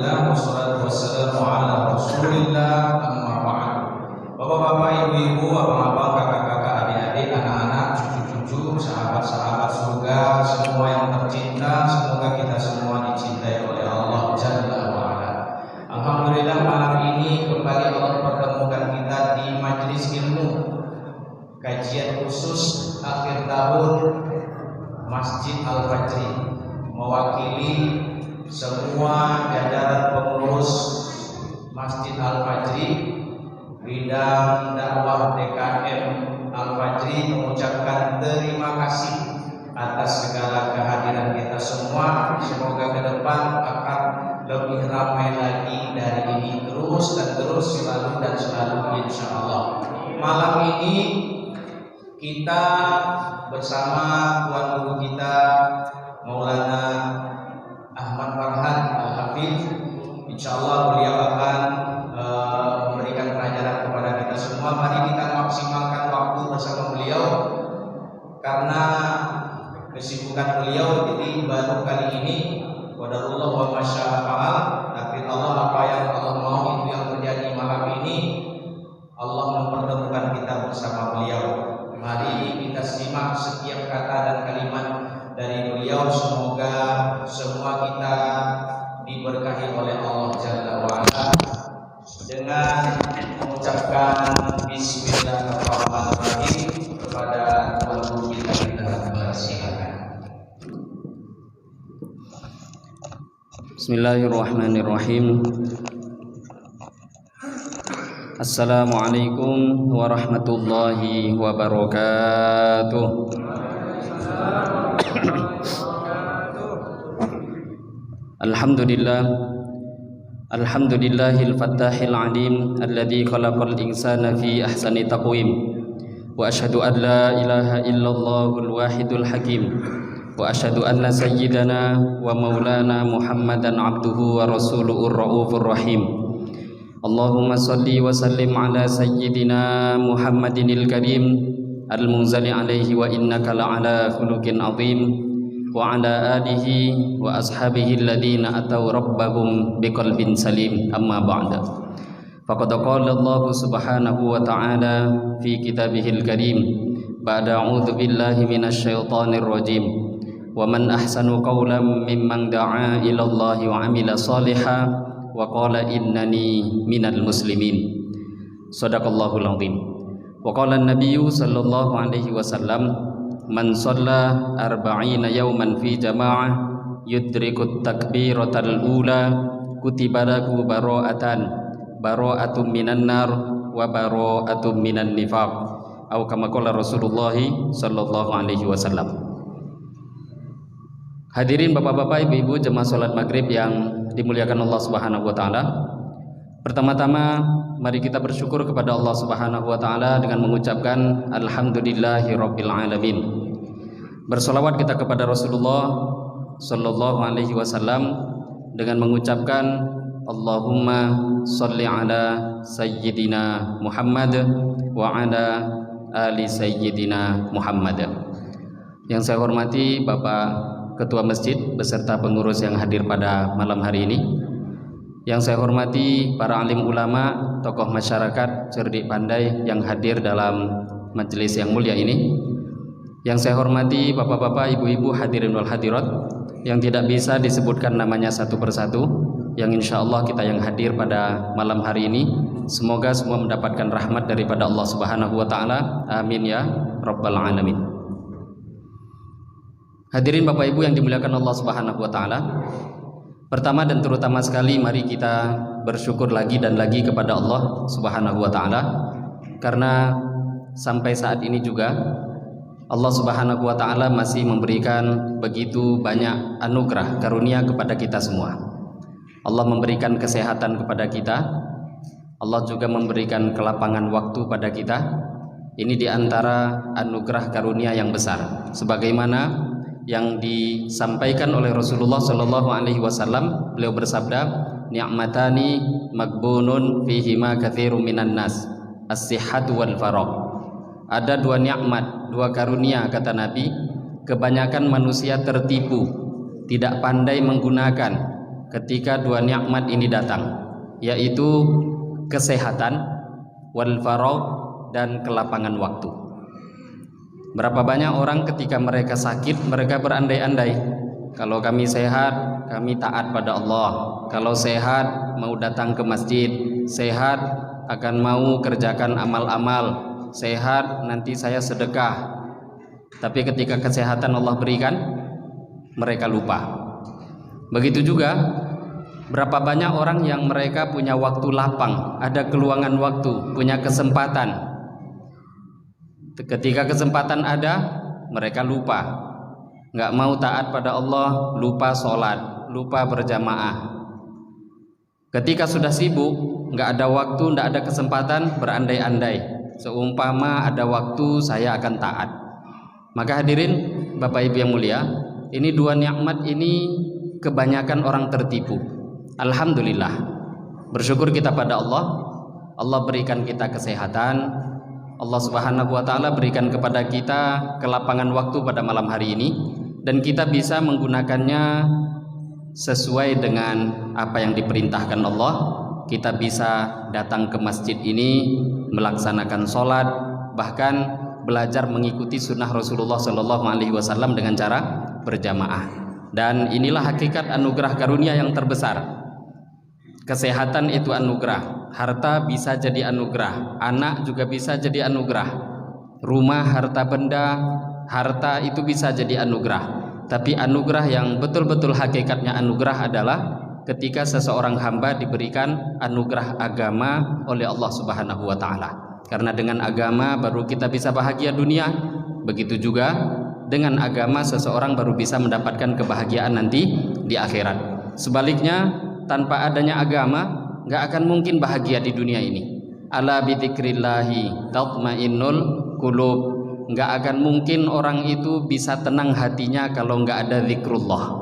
Alhamdulillah wassalatu wassalamu ala Rasulillah amma ba'd. Bapak-bapak, ibu-ibu, abang-abang, kakak-kakak, adik-adik, anak-anak, cucu-cucu, sahabat-sahabat surga, semua yang tercinta, semoga kita semua dicintai oleh Allah Jalla wa Ala. Alhamdulillah malam ini kembali Allah pertemukan kita di majelis ilmu kajian khusus akhir tahun Masjid Al-Fajri, mewakili semua jajaran pengurus Masjid Al-Fajri, bidang dakwah DKM Al-Fajri mengucapkan terima kasih atas segala kehadiran kita semua. Semoga ke depan akan lebih ramai lagi dari ini, terus dan terus, selalu dan selalu, insya Allah. Malam ini kita bersama Tuan Guru kita Maulana Ahmad Farhan Al-Hafidh. Insyaallah beliau akan memberikan pelajaran kepada kita semua. Mari kita maksimalkan waktu bersama beliau, karena kesibukan beliau jadi baru kali ini qadarullah wa masya'a fa'al, takdir Allah, apa yang Allah mau itu yang terjadi malam ini. Allah mempertemukan kita bersama beliau. Mari kita simak setiap kata dan kalimat dari beliau. Semoga semua kita diberkahi oleh Allah Jalla wa Ala dengan mengucapkan Bismillahirrahmanirrahim kepada Tuan Guru kita persilakan. Bismillahirrahmanirrahim. Assalamualaikum warahmatullahi wabarakatuh. Alhamdulillahil fattahil alim alladzi khalaqal insana fi ahsani taqwim, wa asyhadu an la ilaha illallahul wahidul hakim, wa asyhadu anna sayyidana wa maulana Muhammadan abduhu wa rasuluhur raufur rahim. Allahumma salli wa sallim ala sayyidina Muhammadinil karim al-munzali alaihi wa innaka la'ala khuluqin azim, wa ala alihi wa ashabihi alladhina ataw rabbahum biqalbin salim. Amma ba'da. Faqad qala Allah subhanahu wa ta'ala fi kitabihil karim ba'da a'udzu billahi minasy syaithanir rajim, wa man ahsanu qawlan mimman da'a ila Allah wa 'amila shalihan wa qala innani minal muslimin. Shadaqallahul azim. Wa qala an-nabiyyu sallallahu alaihi wasallam, man shalla arba'ina yawman fi jama'ah yudrikut takbiratal ula kutiba lahu bara'atun minan nar wa bara'atun minan nifaq, atau kama qala Rasulullah sallallahu alaihi wasallam. Hadirin bapak-bapak, ibu-ibu, jemaah salat maghrib yang dimuliakan Allah Subhanahu wa taala. Pertama-tama mari kita bersyukur kepada Allah Subhanahu wa taala dengan mengucapkan alhamdulillahirabbil alamin. Bersolawat kita kepada Rasulullah sallallahu alaihi wasallam dengan mengucapkan Allahumma sholli ala sayyidina Muhammad wa ala ali sayyidina Muhammad. Yang saya hormati Bapak Ketua Masjid beserta pengurus yang hadir pada malam hari ini. Yang saya hormati para alim ulama, tokoh masyarakat cerdik pandai yang hadir dalam majelis yang mulia ini. Yang saya hormati bapak-bapak, ibu-ibu, hadirin wal hadirat yang tidak bisa disebutkan namanya satu persatu, yang insya Allah kita yang hadir pada malam hari ini, semoga semua mendapatkan rahmat daripada Allah Subhanahu wa ta'ala. Amin ya rabbal alamin. Hadirin bapak ibu yang dimuliakan Allah Subhanahu wa ta'ala, pertama dan terutama sekali mari kita bersyukur lagi dan lagi kepada Allah Subhanahu wa ta'ala, karena sampai saat ini juga Allah Subhanahu wa ta'ala masih memberikan begitu banyak anugerah karunia kepada kita semua. Allah memberikan kesehatan kepada kita, Allah juga memberikan kelapangan waktu pada kita. Ini diantara anugerah karunia yang besar, sebagaimana yang disampaikan oleh Rasulullah Shallallahu Alaihi Wasallam. Beliau bersabda, ni'matani magbunun fihima katsirun minan nas, as-sihhatu wal faragh. Ada dua nikmat, dua karunia, kata Nabi, kebanyakan manusia tertipu, tidak pandai menggunakan, ketika dua nikmat ini datang, yaitu kesehatan, wal faragh, dan kelapangan waktu. Berapa banyak orang ketika mereka sakit mereka berandai-andai, kalau kami sehat kami taat pada Allah, kalau sehat mau datang ke masjid, sehat akan mau kerjakan amal-amal, sehat nanti saya sedekah. Tapi ketika kesehatan Allah berikan, mereka lupa. Begitu juga berapa banyak orang yang mereka punya waktu lapang, ada keluangan waktu, punya kesempatan. Ketika kesempatan ada, mereka lupa, nggak mau taat pada Allah, lupa sholat, lupa berjamaah. Ketika sudah sibuk, nggak ada waktu, nggak ada kesempatan, berandai-andai, seumpama ada waktu saya akan taat. Maka hadirin Bapak Ibu yang mulia, ini dua nikmat ini kebanyakan orang tertipu. Alhamdulillah, bersyukur kita pada Allah. Allah berikan kita kesehatan, Allah Subhanahu wa Ta'ala berikan kepada kita kelapangan waktu pada malam hari ini, dan kita bisa menggunakannya sesuai dengan apa yang diperintahkan Allah. Kita bisa datang ke masjid ini, melaksanakan sholat, bahkan belajar mengikuti sunnah Rasulullah SAW dengan cara berjamaah. Dan inilah hakikat anugerah karunia yang terbesar. Kesehatan itu anugerah, harta bisa jadi anugerah, anak juga bisa jadi anugerah, rumah, harta benda, harta itu bisa jadi anugerah. Tapi anugerah yang betul-betul hakikatnya anugerah adalah ketika seseorang hamba diberikan anugerah agama oleh Allah Subhanahu wa Ta'ala. Karena dengan agama baru kita bisa bahagia dunia, begitu juga dengan agama seseorang baru bisa mendapatkan kebahagiaan nanti di akhirat. Sebaliknya, tanpa adanya agama nggak akan mungkin bahagia di dunia ini. Ala bidzikrillahi tatmainnul qulub. Nggak akan mungkin orang itu bisa tenang hatinya kalau nggak ada zikrullah.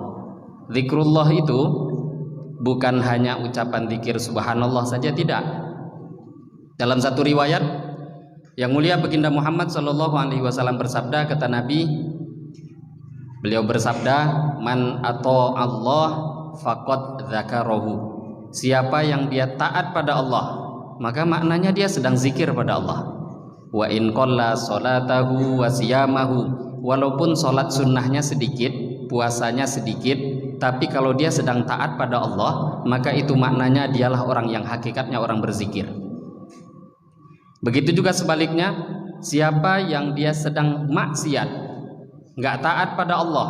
Zikrullah itu bukan hanya ucapan zikir subhanallah saja, tidak. Dalam satu riwayat yang mulia baginda Muhammad SAW bersabda, kata Nabi, beliau bersabda, man ato Allah faqad dzakarahu. Siapa yang dia taat pada Allah, maka maknanya dia sedang zikir pada Allah. Wa in qalla salatahu wa siyamahu. Walaupun salat sunnahnya sedikit, puasanya sedikit, tapi kalau dia sedang taat pada Allah, maka itu maknanya dialah orang yang hakikatnya orang berzikir. Begitu juga sebaliknya, siapa yang dia sedang maksiat, nggak taat pada Allah,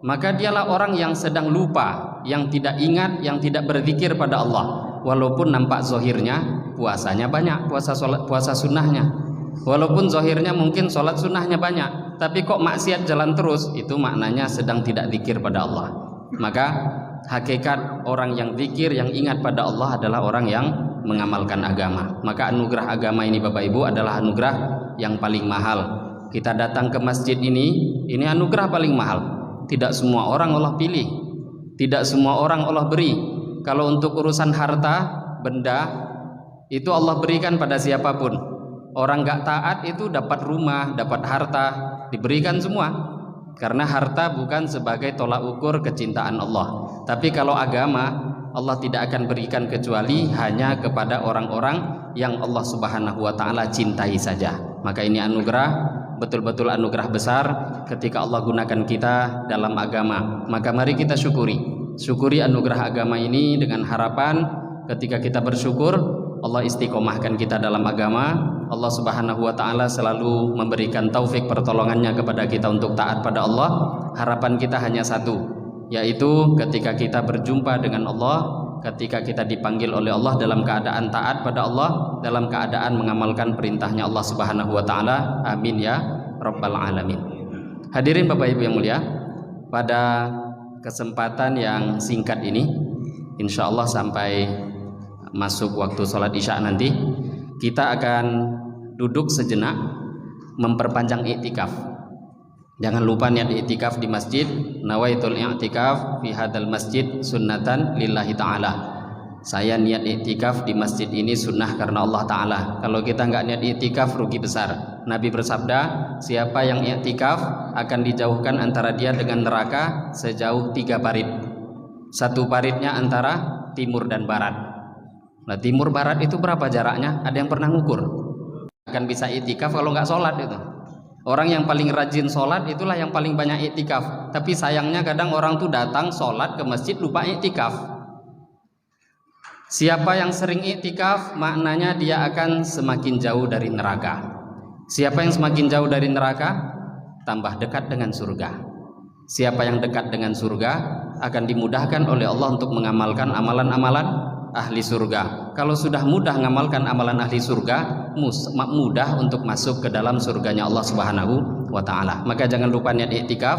maka dialah orang yang sedang lupa, yang tidak ingat, yang tidak berzikir pada Allah. Walaupun nampak zahirnya puasanya banyak, puasa sunnahnya, walaupun zahirnya mungkin sholat sunnahnya banyak, tapi kok maksiat jalan terus, itu maknanya sedang tidak zikir pada Allah. Maka hakikat orang yang zikir, yang ingat pada Allah adalah orang yang mengamalkan agama. Maka anugerah agama ini Bapak Ibu adalah anugerah yang paling mahal. Kita datang ke masjid ini anugerah paling mahal. Tidak semua orang Allah pilih, tidak semua orang Allah beri. Kalau untuk urusan harta, benda, itu Allah berikan pada siapapun. Orang gak taat itu dapat rumah, dapat harta, diberikan semua. Karena harta bukan sebagai tolak ukur kecintaan Allah. Tapi kalau agama, Allah tidak akan berikan kecuali hanya kepada orang-orang yang Allah Subhanahu wa Ta'ala cintai saja. Maka ini anugerah, betul-betul anugerah besar ketika Allah gunakan kita dalam agama. Maka mari kita syukuri anugerah agama ini dengan harapan ketika kita bersyukur, Allah istiqomahkan kita dalam agama. Allah Subhanahu wa Ta'ala selalu memberikan taufik pertolongannya kepada kita untuk taat pada Allah. Harapan kita hanya satu, yaitu ketika kita berjumpa dengan Allah, ketika kita dipanggil oleh Allah dalam keadaan taat pada Allah, dalam keadaan mengamalkan perintahnya Allah Subhanahu wa Ta'ala. Amin ya Rabbal Alamin. Hadirin Bapak Ibu yang mulia, pada kesempatan yang singkat ini, insya Allah sampai masuk waktu sholat isya nanti, kita akan duduk sejenak memperpanjang iktikaf. Jangan lupa niat iktikaf di masjid. Nawaitul i'tikaf fi hadzal masjid sunnatan lillahi ta'ala. Saya niat iktikaf di masjid ini sunnah karena Allah Ta'ala. Kalau kita nggak niat iktikaf, rugi besar. Nabi bersabda, siapa yang iktikaf akan dijauhkan antara dia dengan neraka sejauh 3 parit. Satu paritnya antara timur dan barat. Nah, timur barat itu berapa jaraknya? Ada yang pernah ngukur? Akan bisa iktikaf kalau nggak sholat itu. Orang yang paling rajin sholat itulah yang paling banyak iktikaf. Tapi sayangnya kadang orang tuh datang sholat ke masjid lupa iktikaf. Siapa yang sering iktikaf, maknanya dia akan semakin jauh dari neraka. Siapa yang semakin jauh dari neraka, tambah dekat dengan surga. Siapa yang dekat dengan surga akan dimudahkan oleh Allah untuk mengamalkan amalan-amalan ahli surga. Kalau sudah mudah mengamalkan amalan ahli surga, mudah untuk masuk ke dalam surganya Allah Subhanahu wa Ta'ala. Maka jangan lupa niat iktikaf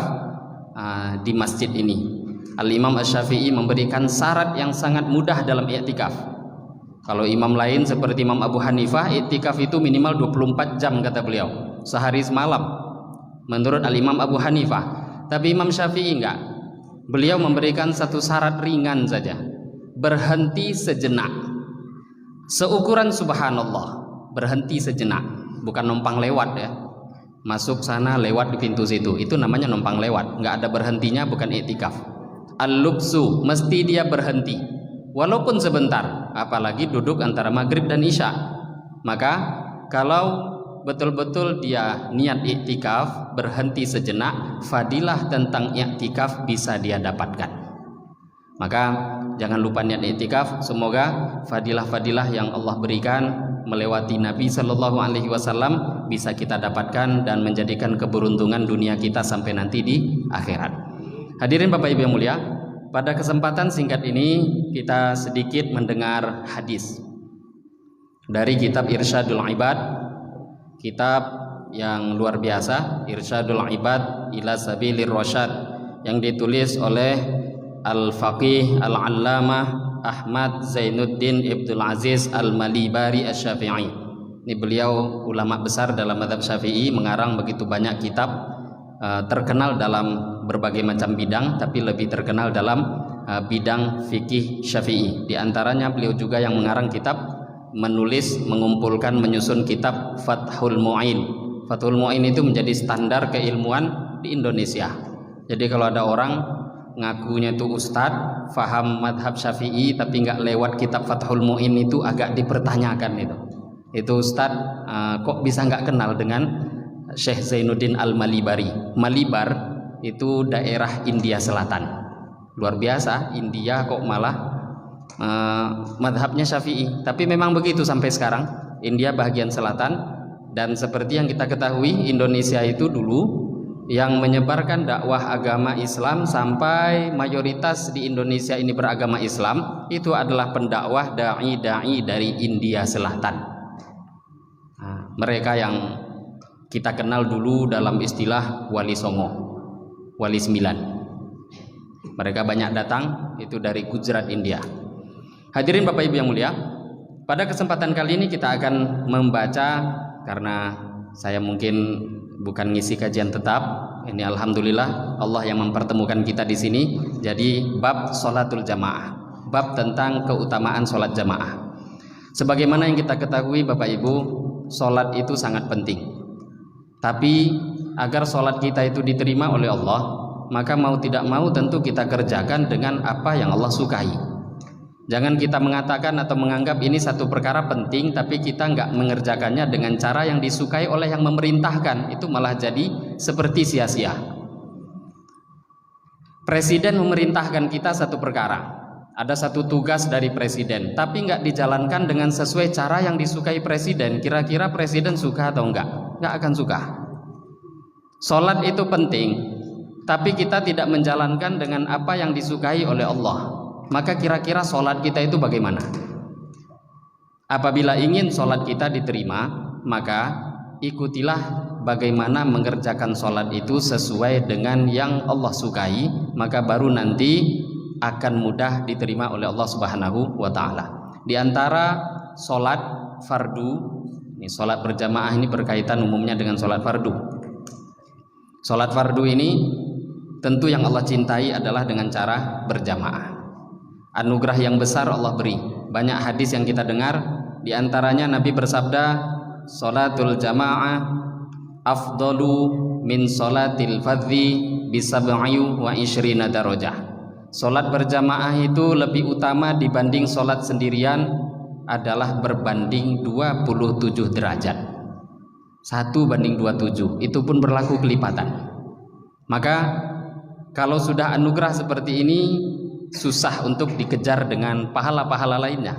di masjid ini. Al-Imam Asy-Syafi'i memberikan syarat yang sangat mudah dalam iktikaf. Kalau imam lain seperti Imam Abu Hanifah, iktikaf itu minimal 24 jam kata beliau, sehari semalam menurut Al-Imam Abu Hanifah. Tapi Imam Syafi'i enggak. Beliau memberikan satu syarat ringan saja, berhenti sejenak. Seukuran subhanallah, berhenti sejenak, bukan numpang lewat ya. Masuk sana lewat di pintu situ, itu namanya numpang lewat, enggak ada berhentinya, bukan iktikaf. Al-lubsu, mesti dia berhenti walaupun sebentar, apalagi duduk antara maghrib dan isya. Maka kalau betul-betul dia niat iktikaf, berhenti sejenak, fadilah tentang iktikaf bisa dia dapatkan. Maka jangan lupa niat iktikaf. Semoga fadilah-fadilah yang Allah berikan melewati Nabi Shallallahu Alaihi Wasallam bisa kita dapatkan dan menjadikan keberuntungan dunia kita sampai nanti di akhirat. Hadirin Bapak Ibu yang mulia, pada kesempatan singkat ini kita sedikit mendengar hadis dari kitab Irsyadul Ibad, kitab yang luar biasa, Irsyadul Ibad ila Sabilir Rasyad, yang ditulis oleh Al-Faqih Al-Allamah Ahmad Zainuddin Ibnul Aziz Al-Malibari Asy-Syafi'i. Ini beliau ulama besar dalam mazhab Syafi'i, mengarang begitu banyak kitab, terkenal dalam berbagai macam bidang, tapi lebih terkenal dalam bidang fikih Syafi'i. Di antaranya beliau juga yang mengarang kitab, menulis, mengumpulkan, menyusun kitab Fathul Mu'in. Fathul Mu'in itu menjadi standar keilmuan di Indonesia. Jadi kalau ada orang ngakunya itu ustadz, faham madhab Syafi'i, tapi nggak lewat kitab Fathul Mu'in, itu agak dipertanyakan itu. Itu ustadz kok bisa nggak kenal dengan Syekh Zainuddin Al-Malibari. Malibar itu daerah India Selatan. Luar biasa, India kok malah madhabnya Syafi'i. Tapi memang begitu sampai sekarang, India bagian selatan. Dan seperti yang kita ketahui, Indonesia itu dulu yang menyebarkan dakwah agama Islam sampai mayoritas di Indonesia ini beragama Islam, itu adalah pendakwah da'i-da'i dari India Selatan. Mereka yang kita kenal dulu dalam istilah Wali Songo, Wali 9. Mereka banyak datang itu dari Gujarat, India. Hadirin Bapak Ibu yang mulia, pada kesempatan kali ini kita akan membaca, karena saya mungkin bukan ngisi kajian tetap, ini alhamdulillah Allah yang mempertemukan kita di sini. Jadi bab sholatul jamaah, bab tentang keutamaan sholat jamaah. Sebagaimana yang kita ketahui Bapak Ibu, sholat itu sangat penting. Tapi agar sholat kita itu diterima oleh Allah, maka mau tidak mau tentu kita kerjakan dengan apa yang Allah sukai. Jangan kita mengatakan atau menganggap ini satu perkara penting, tapi kita nggak mengerjakannya dengan cara yang disukai oleh yang memerintahkan. Itu malah jadi seperti sia-sia. Presiden memerintahkan kita satu perkara, ada satu tugas dari presiden, tapi nggak dijalankan dengan sesuai cara yang disukai presiden. Kira-kira presiden suka atau enggak? Nggak akan suka. Sholat itu penting, tapi kita tidak menjalankan dengan apa yang disukai oleh Allah, maka kira-kira sholat kita itu bagaimana? Apabila ingin sholat kita diterima, maka ikutilah bagaimana mengerjakan sholat itu sesuai dengan yang Allah sukai, maka baru nanti akan mudah diterima oleh Allah Subhanahu wa Ta'ala. Di antara sholat fardu, ini sholat berjamaah ini berkaitan umumnya dengan sholat fardu. Sholat fardu ini tentu yang Allah cintai adalah dengan cara berjamaah. Anugerah yang besar Allah beri. Banyak hadis yang kita dengar, di antaranya Nabi bersabda, sholatul jamaah afdalu min sholatil fadhi bisab'i wa ishrina darajah. Sholat berjamaah itu lebih utama dibanding sholat sendirian adalah berbanding 27 derajat. 1:27, itu pun berlaku kelipatan. Maka kalau sudah anugerah seperti ini, susah untuk dikejar dengan pahala-pahala lainnya.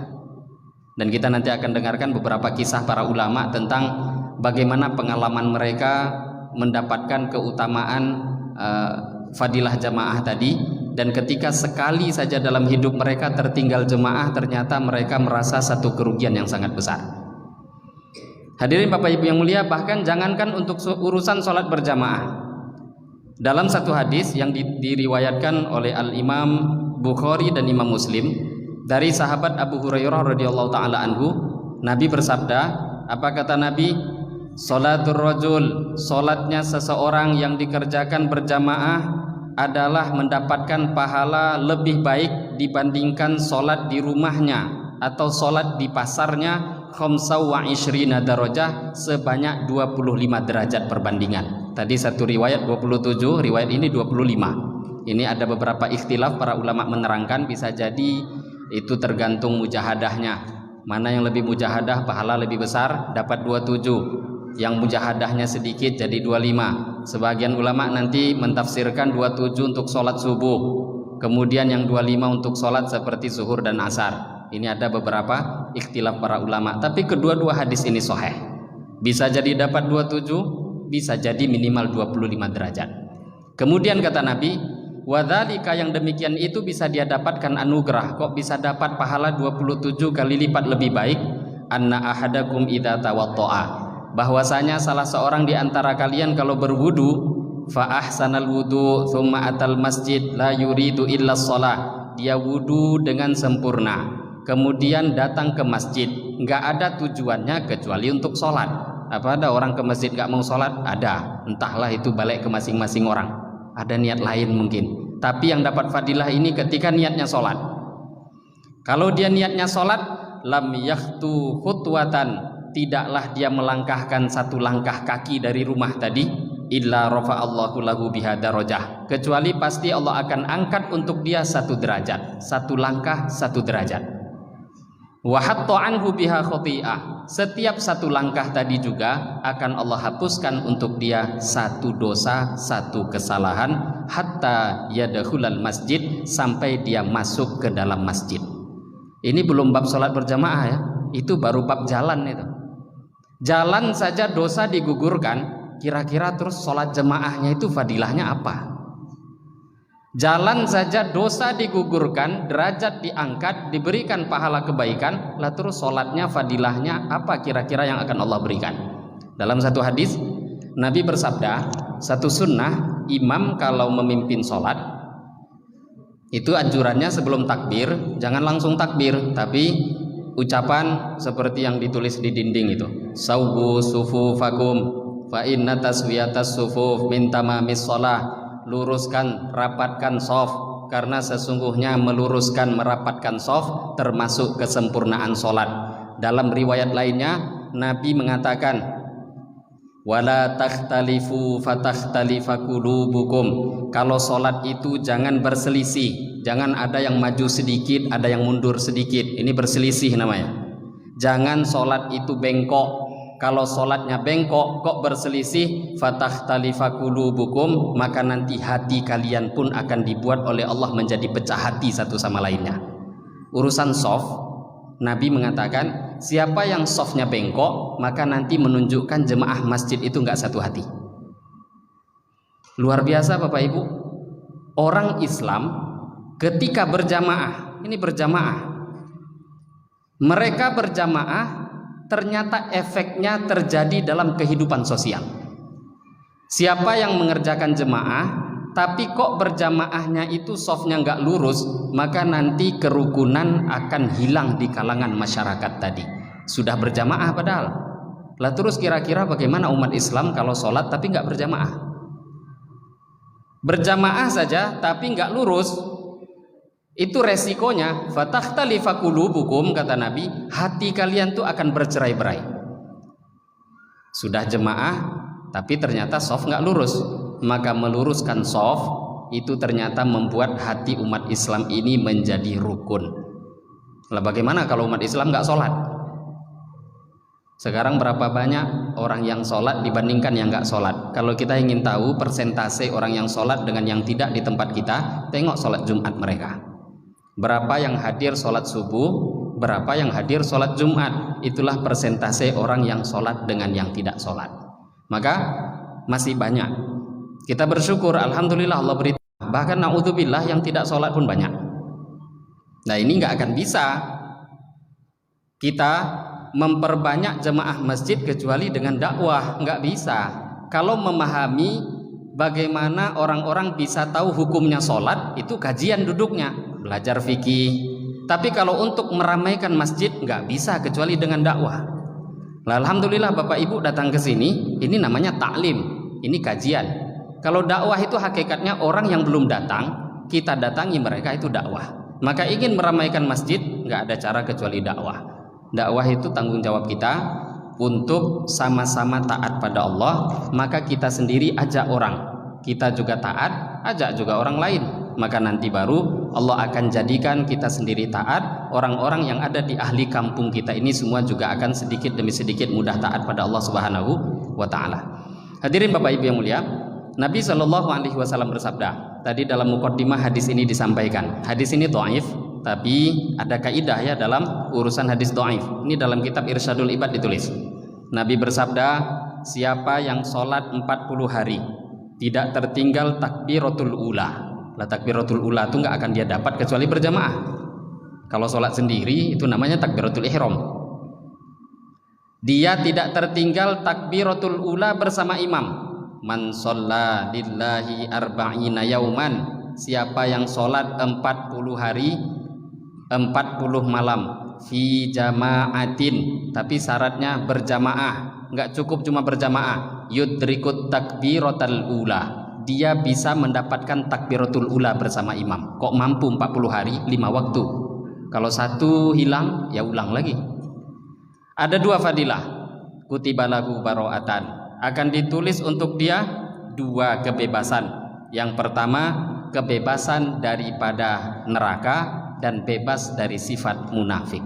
Dan kita nanti akan dengarkan beberapa kisah para ulama tentang bagaimana pengalaman mereka mendapatkan keutamaan fadilah jamaah tadi. Dan ketika sekali saja dalam hidup mereka tertinggal jemaah, ternyata mereka merasa satu kerugian yang sangat besar. Hadirin Bapak Ibu yang mulia, bahkan jangankan untuk urusan sholat berjamaah. Dalam satu hadis yang diriwayatkan oleh Al-Imam Bukhari dan Imam Muslim dari sahabat Abu Hurairah radhiyallahu taala anhu, Nabi bersabda, apa kata Nabi? Sholatur rajul, sholatnya seseorang yang dikerjakan berjamaah adalah mendapatkan pahala lebih baik dibandingkan sholat di rumahnya atau sholat di pasarnya, 25 darajah, sebanyak 25 derajat perbandingan. Tadi satu riwayat 27, riwayat ini 25. Ini ada beberapa ikhtilaf para ulama menerangkan, bisa jadi itu tergantung mujahadahnya. Mana yang lebih mujahadah pahala lebih besar dapat 27. Yang mujahadahnya sedikit jadi 25. Sebagian ulama nanti mentafsirkan 27 untuk sholat subuh, kemudian yang 25 untuk sholat seperti zuhur dan asar. Ini ada beberapa ikhtilaf para ulama, tapi kedua-dua hadis ini sahih. Bisa jadi dapat 27, bisa jadi minimal 25 derajat. Kemudian kata Nabi, wadzalika, yang demikian itu bisa dia dapatkan anugerah. Kok bisa dapat pahala 27 kali lipat lebih baik? Anna ahadakum idza tawaddoa, bahwasanya salah seorang di antara kalian kalau berwudu, fa ahsanal wudu tsumma atal masjid la yuridu illa shalah, dia wudu dengan sempurna, kemudian datang ke masjid, nggak ada tujuannya kecuali untuk sholat. Apa ada orang ke masjid nggak mau sholat? Ada, entahlah itu balik ke masing-masing orang, ada niat lain mungkin. Tapi yang dapat fadilah ini ketika niatnya sholat. Kalau dia niatnya sholat, lam yakhtu khutwatan, tidaklah dia melangkahkan satu langkah kaki dari rumah tadi, illa rafa'allahu lahu biha darajah, kecuali pasti Allah akan angkat untuk dia satu derajat, satu langkah satu derajat. Wa hatta anhu biha khati'ah, setiap satu langkah tadi juga akan Allah hapuskan untuk dia satu dosa, satu kesalahan, hatta yadkhulal masjid, sampai dia masuk ke dalam masjid. Ini belum bab sholat berjamaah ya, itu baru bab jalan itu. Jalan saja dosa digugurkan, kira-kira terus sholat jemaahnya itu fadilahnya apa? Jalan saja dosa digugurkan, derajat diangkat, diberikan pahala kebaikan, lah terus sholatnya fadilahnya apa kira-kira yang akan Allah berikan? Dalam satu hadis Nabi bersabda, satu sunnah imam kalau memimpin sholat itu anjurannya sebelum takbir jangan langsung takbir, tapi ucapan seperti yang ditulis di dinding itu, sawwu sufufakum fa inna taswiyatas sufuf min tamamis shalah, luruskan rapatkan shaf, karena sesungguhnya meluruskan merapatkan shaf termasuk kesempurnaan sholat. Dalam riwayat lainnya Nabi mengatakan, wala takhtalifu fatakhtalifa qulubukum, kalau sholat itu jangan berselisih, jangan ada yang maju sedikit ada yang mundur sedikit, ini berselisih namanya. Jangan sholat itu bengkok, kalau sholatnya bengkok kok berselisih, fatakhtalifa qulubukum, maka nanti hati kalian pun akan dibuat oleh Allah menjadi pecah hati satu sama lainnya. Urusan shaf, Nabi mengatakan siapa yang shafnya bengkok maka nanti menunjukkan jemaah masjid itu nggak satu hati. Luar biasa Bapak Ibu, orang Islam ketika berjamaah, ini berjamaah, mereka berjamaah, ternyata efeknya terjadi dalam kehidupan sosial. Siapa yang mengerjakan jemaah tapi kok berjamaahnya itu softnya nggak lurus, maka nanti kerukunan akan hilang di kalangan masyarakat tadi. Sudah berjamaah padahal. Lah terus kira-kira bagaimana umat Islam kalau sholat tapi nggak berjamaah? Berjamaah saja tapi nggak lurus, itu resikonya fatakhtalifa qulubukum, kata Nabi, hati kalian tuh akan bercerai-berai. Sudah jemaah tapi ternyata shaf nggak lurus, maka meluruskan shaf itu ternyata membuat hati umat Islam ini menjadi rukun. Lah bagaimana kalau umat Islam nggak sholat? Sekarang berapa banyak orang yang sholat dibandingkan yang nggak sholat? Kalau kita ingin tahu persentase orang yang sholat dengan yang tidak di tempat kita, tengok sholat Jumat mereka. Berapa yang hadir sholat subuh, berapa yang hadir sholat Jumat. Itulah persentase orang yang sholat dengan yang tidak sholat. Maka masih banyak. Kita bersyukur, alhamdulillah Allah beri. Bahkan naudzubillah yang tidak sholat pun banyak. Nah ini nggak akan bisa kita memperbanyak jemaah masjid kecuali dengan dakwah, nggak bisa. Kalau memahami bagaimana orang-orang bisa tahu hukumnya sholat, itu kajian duduknya, belajar fikih. Tapi kalau untuk meramaikan masjid nggak bisa kecuali dengan dakwah. Nah, alhamdulillah Bapak Ibu datang ke sini, ini namanya taklim, ini kajian. Kalau dakwah itu hakikatnya orang yang belum datang, kita datangi mereka, itu dakwah. Maka ingin meramaikan masjid, nggak ada cara kecuali dakwah. Dakwah itu tanggung jawab kita untuk sama-sama taat pada Allah. Maka kita sendiri ajak orang, kita juga taat, ajak juga orang lain. Maka nanti baru Allah akan jadikan kita sendiri taat. Orang-orang yang ada di ahli kampung kita ini semua juga akan sedikit demi sedikit mudah taat pada Allah Subhanahu wa Ta'ala. Hadirin Bapak Ibu yang mulia, Nabi SAW bersabda, tadi dalam muqaddimah hadis ini disampaikan, hadis ini dhaif, tapi ada kaidah ya dalam urusan hadis dhaif. Ini dalam kitab Irsyadul Ibad ditulis. Nabi bersabda, siapa yang sholat 40 hari tidak tertinggal takbiratul ula. Lah takbiratul ula itu nggak akan dia dapat kecuali berjamaah. Kalau sholat sendiri itu namanya takbiratul ihram. Dia tidak tertinggal takbiratul ula bersama imam. Man sholla lillahi arba'ina yauman, siapa yang sholat 40 hari 40 malam fi jama'atin, tapi syaratnya berjamaah, nggak cukup cuma berjamaah, yudrikut takbiratul ula, dia bisa mendapatkan takbiratul ula bersama imam. Kok mampu 40 hari 5 waktu? Kalau satu hilang ya ulang lagi. Ada 2 fadilah, kutiba lahu baro'atan, akan ditulis untuk dia 2 kebebasan. Yang pertama kebebasan daripada neraka dan bebas dari sifat munafik.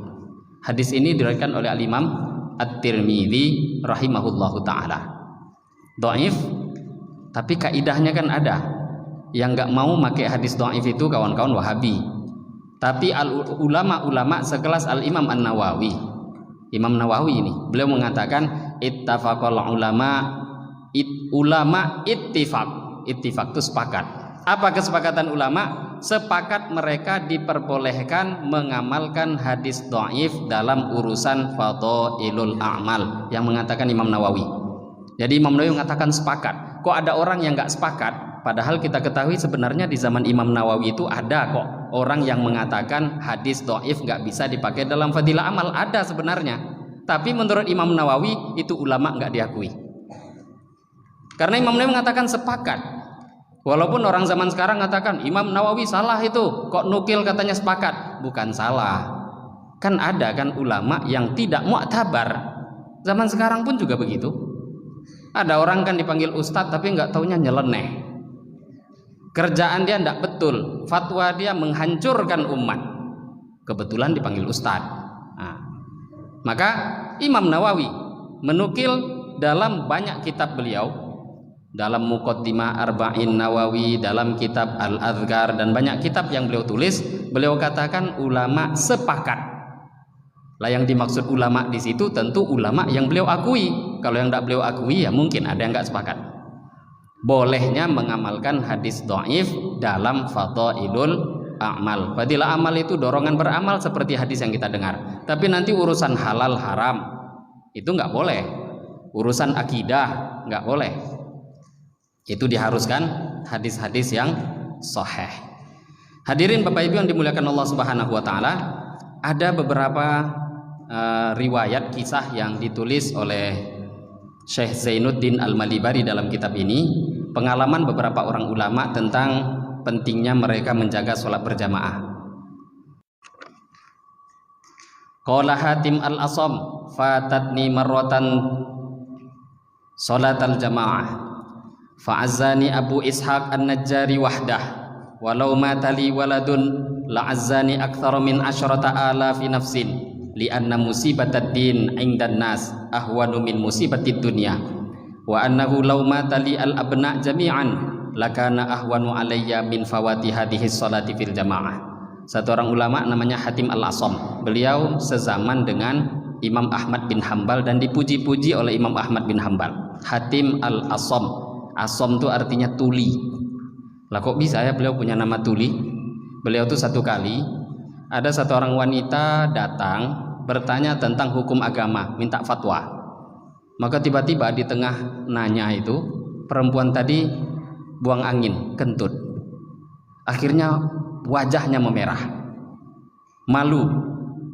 Hadis ini diriwayatkan oleh Al-Imam At-Tirmidzi rahimahullahu taala. Dhaif, tapi kaidahnya kan ada. Yang nggak mau pakai hadis dhaif itu kawan-kawan Wahabi. Tapi ulama-ulama sekelas Al-Imam An-Nawawi, Imam Nawawi ini, beliau mengatakan ittafaqal ulama ittifaq itu sepakat. Apa kesepakatan ulama? Sepakat mereka diperbolehkan mengamalkan hadis dhaif dalam urusan fadhailul a'mal, yang mengatakan Imam Nawawi. Jadi Imam Nawawi mengatakan sepakat. Kok ada orang yang nggak sepakat? Padahal kita ketahui sebenarnya di zaman Imam Nawawi itu ada kok orang yang mengatakan hadis dhaif nggak bisa dipakai dalam fadilah amal, ada sebenarnya. Tapi menurut Imam Nawawi itu ulama nggak diakui. Karena Imam Nawawi mengatakan sepakat. Walaupun orang zaman sekarang mengatakan Imam Nawawi salah itu, kok nukil katanya sepakat. Bukan salah. Kan ada kan ulama yang tidak mu'tabar. Zaman sekarang pun juga begitu. Ada orang kan dipanggil ustadz tapi nggak taunya nyeleneh. Kerjaan dia tidak betul, fatwa dia menghancurkan umat. Kebetulan dipanggil ustadz. Nah, maka Imam Nawawi menukil dalam banyak kitab beliau, dalam Muqaddimah Arba'in Nawawi, dalam kitab Al-Adhkar, dan banyak kitab yang beliau tulis, beliau katakan ulama sepakat. Lah yang dimaksud ulama di situ tentu ulama yang beliau akui. Kalau yang tidak beliau akui ya mungkin ada yang nggak sepakat. Bolehnya mengamalkan hadis dhaif dalam fadhailul a'mal. Fadilah amal itu dorongan beramal seperti hadis yang kita dengar. Tapi nanti urusan halal haram itu nggak boleh. Urusan akidah nggak boleh. Itu diharuskan hadis-hadis yang sahih. Hadirin Bapak Ibu yang dimuliakan Allah Subhanahu wa taala, ada beberapa riwayat kisah yang ditulis oleh Syekh Zainuddin Al-Malibari dalam kitab ini, pengalaman beberapa orang ulama tentang pentingnya mereka menjaga sholat berjamaah. Qala Hatim Al-Asam fatatni marratan sholatal jamaah Fa'azzani Abu Ishaq An-Najjari wahdah walau mata li waladun la'azzani akthara min 10,000 nafsin li'anna musibatad din 'indan nas ahwanu min musibatid dunya wa annahu law mata li al-abna' jami'an lakana ahwanu alayya min fawati hadhihi sholati fil jamaah. Satu orang ulama namanya Hatim Al-Asam. Beliau sezaman dengan Imam Ahmad bin Hambal dan dipuji-puji oleh Imam Ahmad bin Hambal. Hatim Al-Asam. Asom itu artinya tuli. Lah kok bisa ya beliau punya nama tuli? Beliau tuh satu kali ada satu orang wanita datang bertanya tentang hukum agama, minta fatwa. Maka tiba-tiba di tengah nanya itu perempuan tadi buang angin, kentut. Akhirnya wajahnya memerah, malu.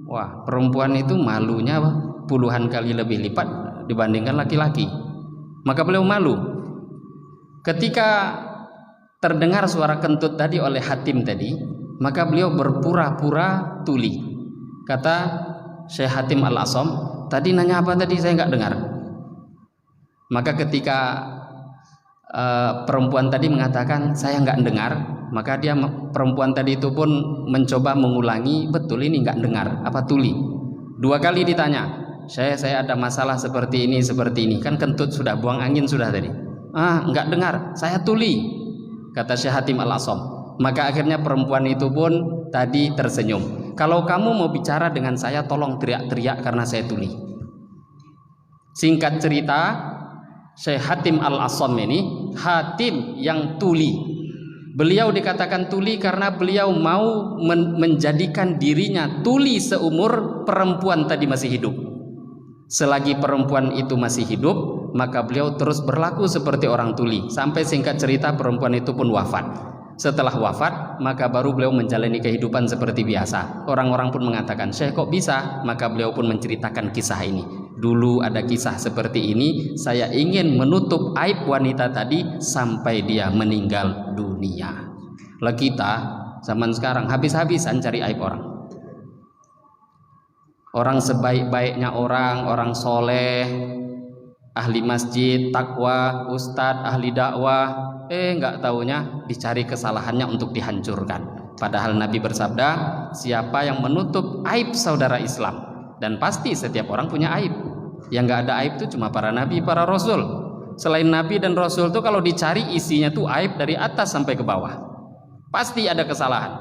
Wah, perempuan itu malunya puluhan kali lebih lipat dibandingkan laki-laki. Maka beliau malu. Ketika terdengar suara kentut tadi oleh Hatim tadi, maka beliau berpura-pura tuli. Kata Syekh Hatim Al-Asam, tadi nanya apa tadi saya nggak dengar. Maka ketika perempuan tadi mengatakan saya nggak dengar, maka perempuan tadi itu pun mencoba mengulangi, betul ini nggak dengar apa tuli. 2 kali ditanya, saya ada masalah seperti ini, kan kentut sudah, buang angin sudah tadi. Nggak dengar, saya tuli, kata Syekh Hatim Al-Asam. Maka akhirnya perempuan itu pun tadi tersenyum. Kalau kamu mau bicara dengan saya, tolong teriak-teriak karena saya tuli. Singkat cerita, Syekh Hatim Al-Asam ini Hatim yang tuli. Beliau dikatakan tuli karena beliau mau menjadikan dirinya tuli seumur perempuan tadi masih hidup. Selagi perempuan itu masih hidup, maka beliau terus berlaku seperti orang tuli. Sampai singkat cerita perempuan itu pun wafat. Setelah wafat, maka baru beliau menjalani kehidupan seperti biasa. Orang-orang pun mengatakan, Syekh kok bisa? Maka beliau pun menceritakan kisah ini. Dulu ada kisah seperti ini, saya ingin menutup aib wanita tadi sampai dia meninggal dunia. Lah kita zaman sekarang habis-habisan cari aib orang. Orang sebaik-baiknya orang soleh, ahli masjid, takwa, ustadz, ahli dakwah, nggak taunya dicari kesalahannya untuk dihancurkan. Padahal Nabi bersabda, siapa yang menutup aib saudara Islam, dan pasti setiap orang punya aib. Yang nggak ada aib itu cuma para nabi, para rasul. Selain nabi dan rasul itu kalau dicari isinya tuh aib dari atas sampai ke bawah. Pasti ada kesalahan.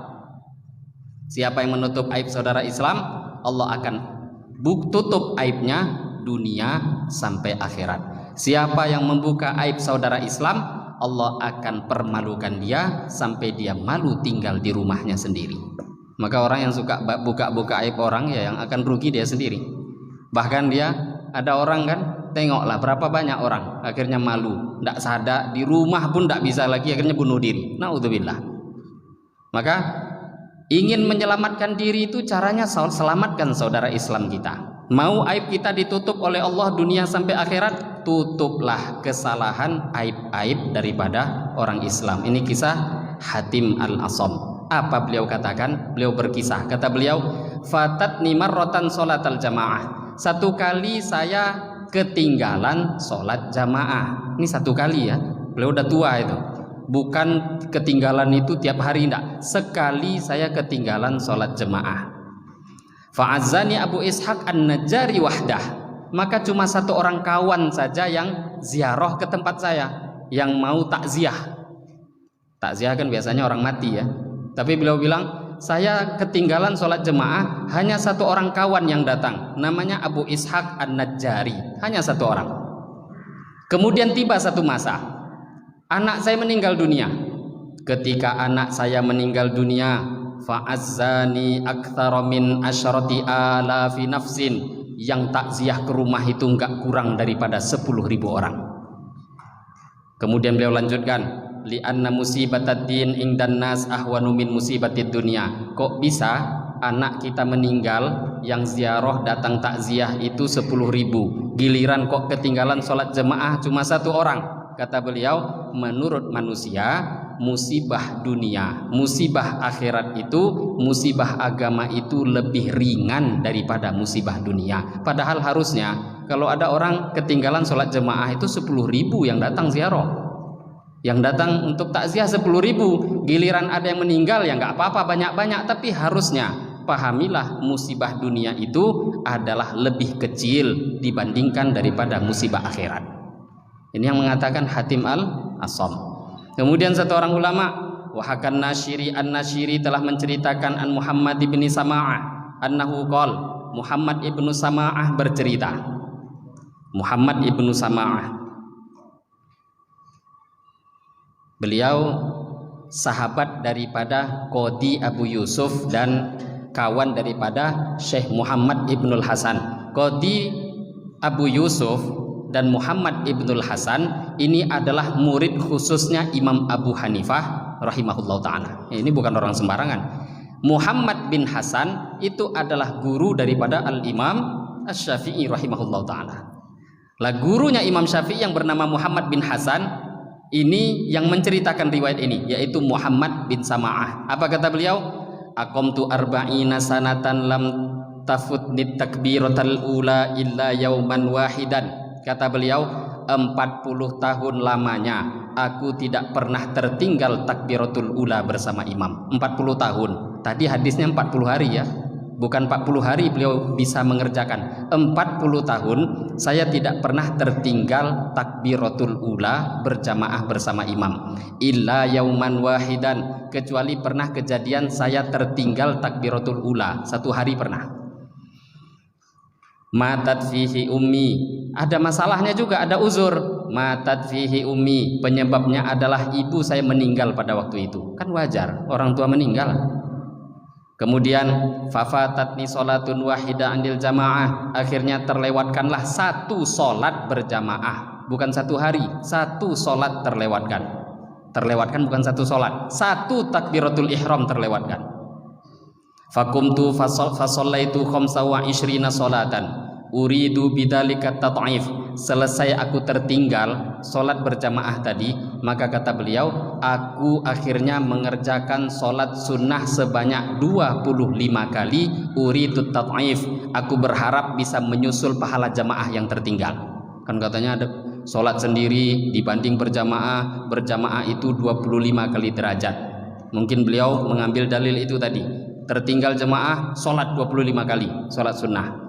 Siapa yang menutup aib saudara Islam, Allah akan tutup aibnya dunia sampai akhirat. Siapa yang membuka aib saudara Islam, Allah akan permalukan dia sampai dia malu tinggal di rumahnya sendiri. Maka orang yang suka buka-buka aib orang, ya yang akan rugi dia sendiri. Bahkan dia, ada orang kan, tengoklah berapa banyak orang akhirnya malu, tidak sadar, di rumah pun tidak bisa lagi, akhirnya bunuh diri. Naudzubillah. Maka ingin menyelamatkan diri itu caranya selamatkan saudara Islam kita. Mau aib kita ditutup oleh Allah dunia sampai akhirat, tutuplah kesalahan aib-aib daripada orang Islam. Ini kisah Hatim Al-Asam. Apa beliau katakan? Beliau berkisah, kata beliau, fatatni marratan sholatal jamaah. Satu kali saya ketinggalan sholat jamaah. Ini satu kali ya, beliau udah tua itu. Bukan ketinggalan itu tiap hari, enggak. Sekali saya ketinggalan sholat jemaah. Fa'azzani Abu Ishaq An-Najjari wahdah. Maka cuma satu orang kawan saja yang ziarah ke tempat saya, yang mau takziah. Takziah kan biasanya orang mati ya. Tapi beliau bilang, saya ketinggalan sholat jemaah, hanya satu orang kawan yang datang. Namanya Abu Ishaq An-Najjari. Hanya satu orang. Kemudian tiba satu masa, anak saya meninggal dunia. Ketika anak saya meninggal dunia, fa'azzani aktsara min 10,000 nafsin. Yang takziah ke rumah itu enggak kurang daripada 10.000 orang. Kemudian beliau lanjutkan, li'anna musibatad din indan nas ahwanu min musibatid dunya. Kok bisa anak kita meninggal, yang ziarah datang takziah itu 10.000, giliran kok ketinggalan sholat jemaah cuma satu orang? Kata beliau, menurut manusia, musibah dunia, musibah akhirat itu, musibah agama itu lebih ringan daripada musibah dunia. Padahal harusnya kalau ada orang ketinggalan sholat jemaah itu 10.000 yang datang ziarah. Yang datang untuk takziah 10.000, giliran ada yang meninggal ya nggak apa-apa banyak-banyak, tapi harusnya pahamilah musibah dunia itu adalah lebih kecil dibandingkan daripada musibah akhirat. Ini yang mengatakan Hatim al-Assam. Kemudian satu orang ulama, Wahakan Nashiri an-Nashiri telah menceritakan an Muhammad ibn Sama'ah annahu qol, Muhammad ibnu Sama'ah bercerita. Muhammad ibnu Sama'ah, beliau sahabat daripada Qadi Abu Yusuf dan kawan daripada Syekh Muhammad Ibnul Hasan. Qadi Abu Yusuf dan Muhammad Ibnul Hasan ini adalah murid khususnya Imam Abu Hanifah rahimahullah ta'ala. Ini bukan orang sembarangan. Muhammad bin Hasan itu adalah guru daripada Al-Imam Asy-Syafi'i rahimahullah ta'ala. Lah gurunya Imam Syafi'i yang bernama Muhammad bin Hasan ini yang menceritakan riwayat ini, yaitu Muhammad bin Sama'ah. Apa kata beliau? Aqamtu arba'ina sanatan lam tafutni takbiratal ula illa yauman wahidan. Kata beliau, 40 tahun lamanya aku tidak pernah tertinggal takbiratul ula bersama imam. 40 tahun. Tadi hadisnya 40 hari ya. Bukan 40 hari beliau bisa mengerjakan. 40 tahun saya tidak pernah tertinggal takbiratul ula berjamaah bersama imam. Illa yauman wahidan, kecuali pernah kejadian saya tertinggal takbiratul ula 1 hari pernah. Matat fihi ummi, ada masalahnya juga, ada uzur. Matat fihi ummi, penyebabnya adalah ibu saya meninggal pada waktu itu. Kan wajar orang tua meninggal. Kemudian fafatatni sholatun wahida andil jamaah, akhirnya terlewatkanlah 1 sholat berjamaah, bukan 1 hari, 1 sholat terlewatkan. Terlewatkan bukan 1 sholat, 1 takbiratul ihram terlewatkan. Fakumtu fasallaitu khamsa wa ishrina sholatan uridu bidzalika tat'if. Selesai aku tertinggal sholat berjamaah tadi, maka kata beliau, aku akhirnya mengerjakan sholat sunnah sebanyak 25 kali. Uridu tat'if, aku berharap bisa menyusul pahala jamaah yang tertinggal. Kan katanya ada sholat sendiri dibanding berjamaah, berjamaah itu 25 kali derajat. Mungkin beliau mengambil dalil itu tadi, tertinggal jamaah sholat 25 kali sholat sunnah.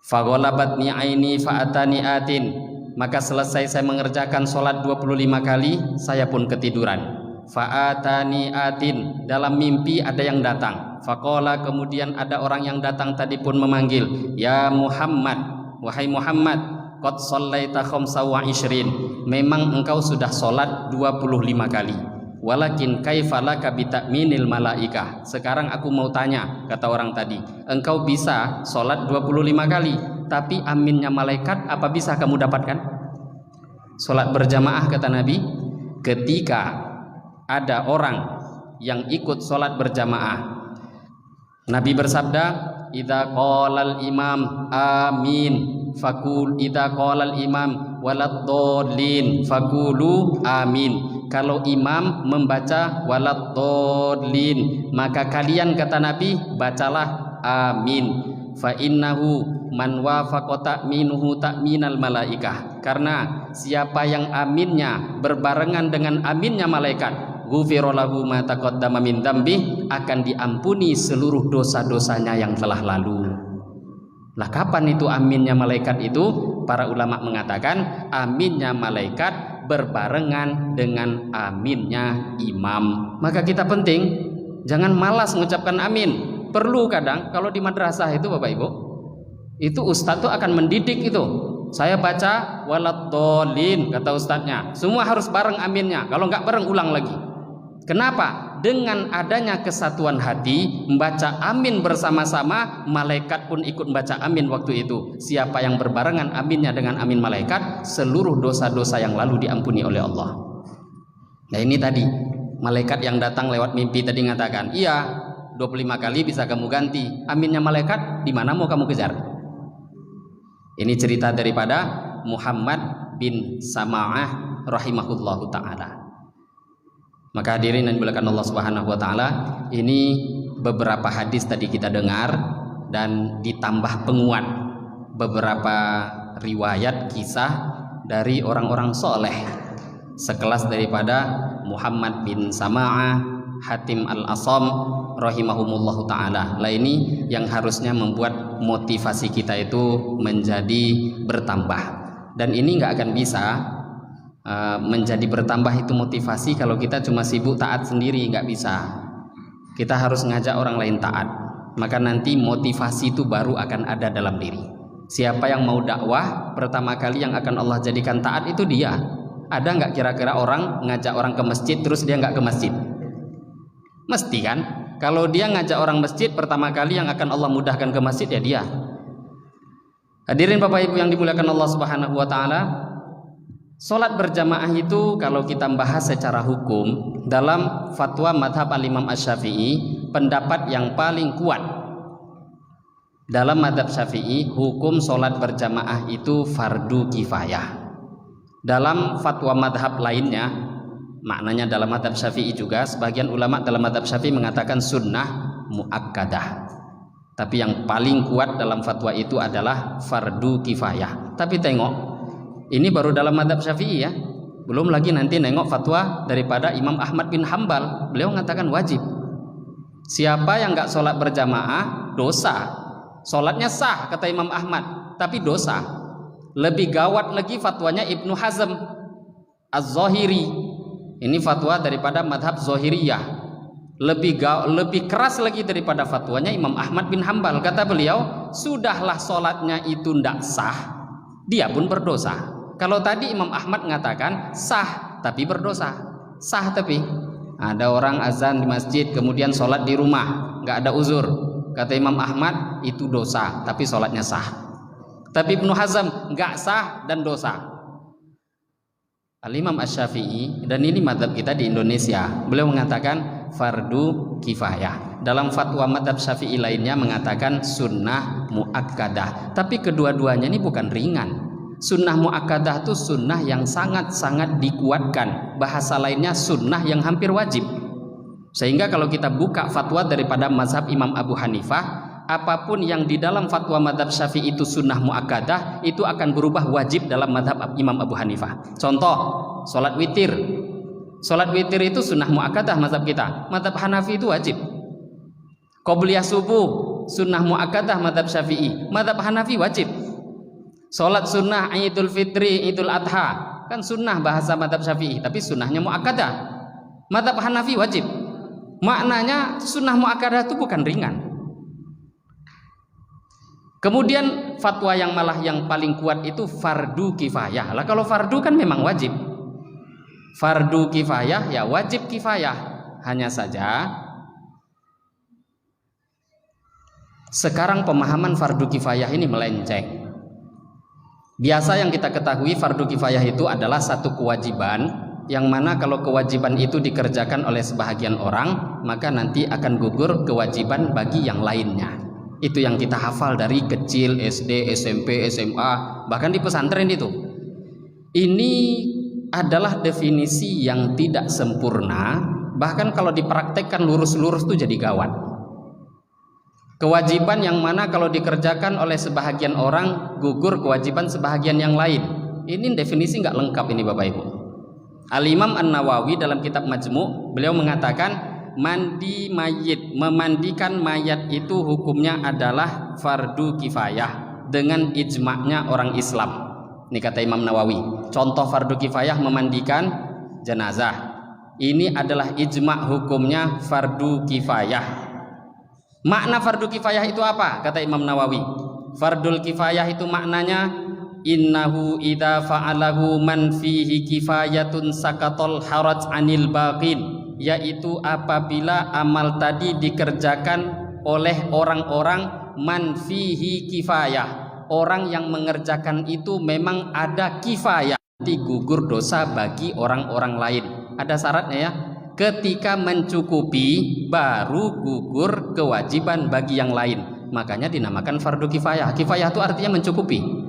Faghalabatni aini fa'atani atin, maka selesai saya mengerjakan sholat 25 kali, saya pun ketiduran. Fa'atani atin, dalam mimpi ada yang datang. Faqala, kemudian ada orang yang datang tadi pun memanggil, ya Muhammad, wahai Muhammad, qad shallaita khamsa wa ishrin, memang engkau sudah sholat 25 kali. Walakin kaifalaka bita'minil malaikah, sekarang aku mau tanya, kata orang tadi, engkau bisa sholat 25 kali, tapi aminnya malaikat apa bisa kamu dapatkan? Sholat berjamaah, kata Nabi, ketika ada orang yang ikut sholat berjamaah, Nabi bersabda, idza qalal imam amin fakul, idza qalal imam waladdallin fakulu amin. Kalau imam membaca waladdallin, maka kalian, kata Nabi, bacalah amin. Fa innahu man wafaqa ta'minuhu ta'minal malaikah, karena siapa yang aminnya berbarengan dengan aminnya malaikat, ghufira lahu ma taqaddama min dzambi, akan diampuni seluruh dosa-dosanya yang telah lalu. Lah kapan itu aminnya malaikat itu? Para ulama mengatakan aminnya malaikat berbarengan dengan aminnya imam. Maka kita penting jangan malas mengucapkan amin. Perlu kadang kalau di madrasah itu Bapak Ibu, itu ustadz tuh akan mendidik itu. Saya baca waladdallin, kata ustadznya, semua harus bareng aminnya. Kalau nggak bareng ulang lagi. Kenapa? Dengan adanya kesatuan hati, membaca amin bersama-sama, malaikat pun ikut membaca amin waktu itu. Siapa yang berbarengan aminnya dengan amin malaikat, seluruh dosa-dosa yang lalu diampuni oleh Allah. Nah ini tadi, malaikat yang datang lewat mimpi tadi mengatakan, iya 25 kali bisa kamu ganti. Aminnya malaikat, di mana mau kamu kejar? Ini cerita daripada Muhammad bin Sama'ah rahimahullahu ta'ala. Maka hadirin yang dimuliakan Allah Subhanahu wa taala, ini beberapa hadis tadi kita dengar dan ditambah penguat beberapa riwayat kisah dari orang-orang soleh sekelas daripada Muhammad bin Sama'ah Hatim al-Asam rahimahumullahu ta'ala. Lah ini yang harusnya membuat motivasi kita itu menjadi bertambah. Dan ini nggak akan bisa menjadi bertambah itu motivasi kalau kita cuma sibuk taat sendiri, nggak bisa. Kita harus ngajak orang lain taat, maka nanti motivasi itu baru akan ada dalam diri. Siapa yang mau dakwah, pertama kali yang akan Allah jadikan taat itu dia. Ada nggak kira-kira orang ngajak orang ke masjid terus dia nggak ke masjid? Mesti kan? Kalau dia ngajak orang masjid, pertama kali yang akan Allah mudahkan ke masjid ya dia. Hadirin Bapak Ibu yang dimuliakan Allah Subhanahu wa taala, salat berjamaah itu kalau kita bahas secara hukum dalam fatwa madhab al-Imam Asy-Syafi'i, pendapat yang paling kuat dalam madhab Syafi'i, hukum salat berjamaah itu fardu kifayah. Dalam fatwa madhab lainnya, maknanya dalam madhab Syafi'i juga, sebagian ulama dalam madhab Syafi'i mengatakan sunnah muakkadah. Tapi yang paling kuat dalam fatwa itu adalah fardu kifayah. Tapi tengok, ini baru dalam madhab Syafi'i ya, belum lagi nanti nengok fatwa daripada Imam Ahmad bin Hambal. Beliau mengatakan wajib. Siapa yang nggak sholat berjamaah dosa. Sholatnya sah kata Imam Ahmad, tapi dosa. Lebih gawat lagi fatwanya Ibnu Hazm Az-Zahiri. Ini fatwa daripada madhab Zahiriyah. Lebih keras lagi daripada fatwanya Imam Ahmad bin Hambal. Kata beliau, sudahlah sholatnya itu ndak sah, dia pun berdosa. Kalau tadi Imam Ahmad mengatakan sah tapi berdosa. Sah tapi ada orang azan di masjid kemudian sholat di rumah, nggak ada uzur. Kata Imam Ahmad itu dosa tapi sholatnya sah. Tapi Ibnu Hazm nggak sah dan dosa. Al-Imam Asy-Syafi'i, dan ini madhab kita di Indonesia, beliau mengatakan fardu kifayah. Dalam fatwa madhab Syafi'i lainnya mengatakan sunnah muakkadah. Tapi kedua-duanya ini bukan ringan. Sunnah muakkadah itu sunnah yang sangat-sangat dikuatkan. Bahasa lainnya sunnah yang hampir wajib. Sehingga kalau kita buka fatwa daripada mazhab Imam Abu Hanifah, apapun yang di dalam fatwa madhab Syafi'i itu sunnah muakkadah, itu akan berubah wajib dalam madhab Imam Abu Hanifah. Contoh, sholat witir. Sholat witir itu sunnah muakkadah mazhab kita. Madhab Hanafi itu wajib. Qobliyah subuh sunnah muakkadah madhab Syafi'i. Madhab Hanafi wajib. Sholat sunnah Idul Fitri, Idul Adha kan sunnah bahasa madhab Syafi'i, tapi sunnahnya muakkadah. Madhab Hanafi wajib. Maknanya sunnah muakkadah itu bukan ringan. Kemudian fatwa yang malah yang paling kuat itu fardu kifayah. Lah kalau fardu kan memang wajib. Fardu kifayah ya wajib kifayah. Hanya saja sekarang pemahaman fardu kifayah ini melenceng. Biasa yang kita ketahui fardu kifayah itu adalah satu kewajiban yang mana kalau kewajiban itu dikerjakan oleh sebahagian orang, maka nanti akan gugur kewajiban bagi yang lainnya. Itu yang kita hafal dari kecil, SD, SMP, SMA, bahkan di pesantren itu. Ini adalah definisi yang tidak sempurna, bahkan kalau dipraktekkan lurus-lurus itu jadi gawat. Kewajiban yang mana kalau dikerjakan oleh sebahagian orang, gugur kewajiban sebahagian yang lain. Ini definisi nggak lengkap ini Bapak Ibu. Al-Imam An-Nawawi dalam kitab Majmu' beliau mengatakan mandi mayit, memandikan mayat itu hukumnya adalah fardu kifayah dengan ijma'nya orang Islam. Ini kata Imam Nawawi. Contoh fardu kifayah memandikan jenazah. Ini adalah ijma' hukumnya fardu kifayah. Makna fardu kifayah itu apa? Kata Imam Nawawi. Fardul kifayah itu maknanya innahu idza fa'alahu man fihi kifayatun sakatul haraj anil baqin, yaitu apabila amal tadi dikerjakan oleh orang-orang man fihi kifayah, orang yang mengerjakan itu memang ada kifayah, gugur dosa bagi orang-orang lain. Ada syaratnya ya, ketika mencukupi baru gugur kewajiban bagi yang lain, makanya dinamakan fardu kifayah. Kifayah itu artinya mencukupi.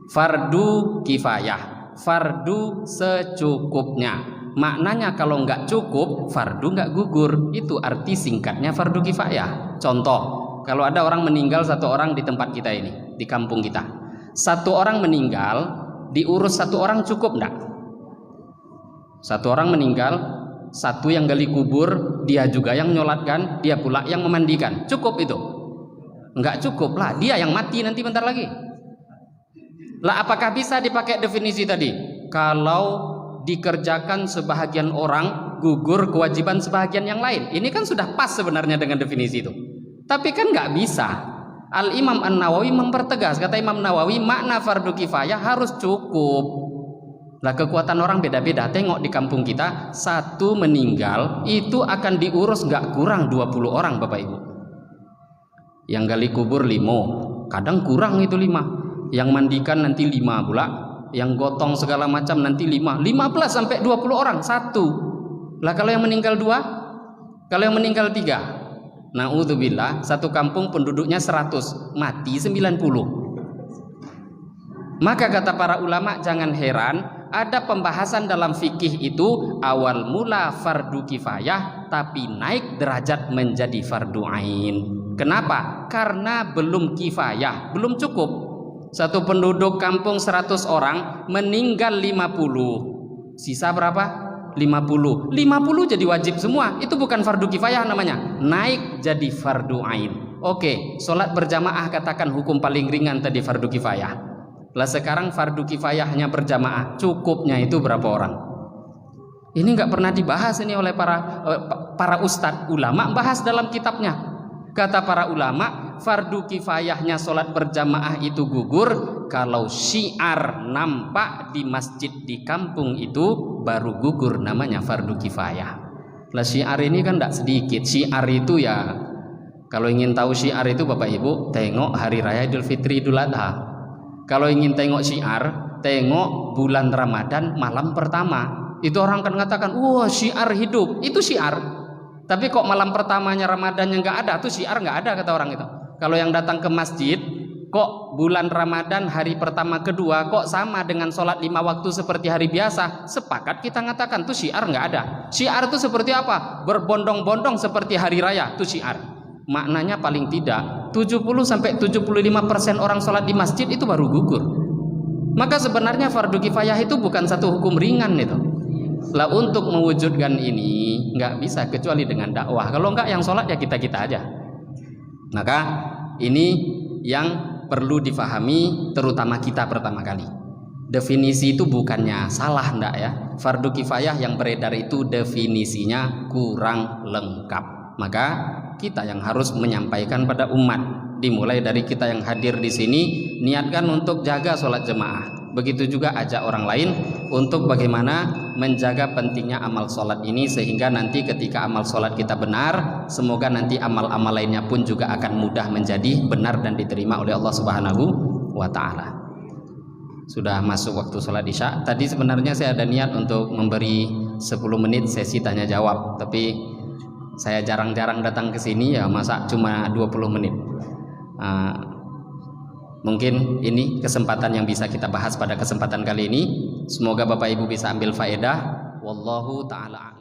Fardu kifayah, fardu secukupnya. Maknanya kalau nggak cukup, fardu nggak gugur. Itu arti singkatnya fardu kifayah. Contoh, kalau ada orang meninggal satu orang di tempat kita ini, di kampung kita, satu orang meninggal, diurus satu orang cukup nggak? Satu orang meninggal, satu yang gali kubur, dia juga yang nyolatkan, dia pula yang memandikan. Cukup itu? Enggak cukup lah, dia yang mati nanti bentar lagi. Lah apakah bisa dipakai definisi tadi? Kalau dikerjakan sebahagian orang, gugur kewajiban sebahagian yang lain. Ini kan sudah pas sebenarnya dengan definisi itu. Tapi kan nggak bisa. Al-Imam An-Nawawi mempertegas, kata Imam Nawawi, makna fardu kifayah harus cukup. Lah kekuatan orang beda-beda. Tengok di kampung kita, satu meninggal itu akan diurus nggak kurang 20 orang Bapak Ibu. Yang gali kubur 5, kadang kurang itu 5. Yang mandikan nanti 5 pula, yang gotong segala macam nanti 5, 15 sampai 20 orang satu. Lah kalau yang meninggal 2, kalau yang meninggal 3, naudzubillah, satu kampung penduduknya 100, mati 90. Maka kata para ulama, jangan heran ada pembahasan dalam fikih itu awal mula fardu kifayah tapi naik derajat menjadi fardu ain. Kenapa? Karena belum kifayah, belum cukup. Satu penduduk kampung 100 orang, meninggal 50. Sisa berapa? 50. 50 jadi wajib semua. Itu bukan fardu kifayah namanya. Naik jadi fardu ain. Oke, sholat berjamaah katakan hukum paling ringan tadi fardu kifayah. Lah sekarang fardu kifayahnya berjamaah, cukupnya itu berapa orang? Ini nggak pernah dibahas ini oleh para ustadz ulama, bahas dalam kitabnya. Kata para ulama, fardu kifayahnya sholat berjamaah itu gugur kalau syiar nampak di masjid di kampung itu baru gugur, namanya fardu kifayah. Lah syiar ini kan tidak sedikit. Syiar itu ya, kalau ingin tahu syiar itu Bapak Ibu, tengok hari raya Idul Fitri, Idul Adha. Kalau ingin tengok syiar, tengok bulan Ramadan malam pertama. Itu orang kan mengatakan, wah syiar hidup, itu syiar. Tapi kok malam pertamanya Ramadan yang nggak ada, tuh syiar nggak ada kata orang itu. Kalau yang datang ke masjid, kok bulan Ramadan hari pertama kedua kok sama dengan sholat 5 waktu seperti hari biasa? Sepakat kita mengatakan tuh syiar nggak ada. Syiar itu seperti apa? Berbondong-bondong seperti hari raya, tuh syiar. Maknanya paling tidak 70-75% orang sholat di masjid itu baru gugur. Maka sebenarnya fardu kifayah itu bukan satu hukum ringan itu. Lah untuk mewujudkan ini nggak bisa kecuali dengan dakwah. Kalau nggak yang sholat ya kita-kita aja. Maka ini yang perlu difahami terutama kita pertama kali. Definisi itu bukannya salah ndak ya. Fardu kifayah yang beredar itu definisinya kurang lengkap. Maka kita yang harus menyampaikan pada umat. Dimulai dari kita yang hadir di sini, niatkan untuk jaga sholat jemaah. Begitu juga ajak orang lain untuk bagaimana menjaga pentingnya amal sholat ini, sehingga nanti ketika amal sholat kita benar, semoga nanti amal-amal lainnya pun juga akan mudah menjadi benar dan diterima oleh Allah Subhanahu wa Ta'ala. Sudah masuk waktu sholat isya. Tadi sebenarnya saya ada niat untuk memberi 10 menit sesi tanya jawab, tapi saya jarang-jarang datang ke sini ya, masa cuma 20 menit. Mungkin ini kesempatan yang bisa kita bahas pada kesempatan kali ini. Semoga Bapak Ibu bisa ambil faedah. Wallahu ta'ala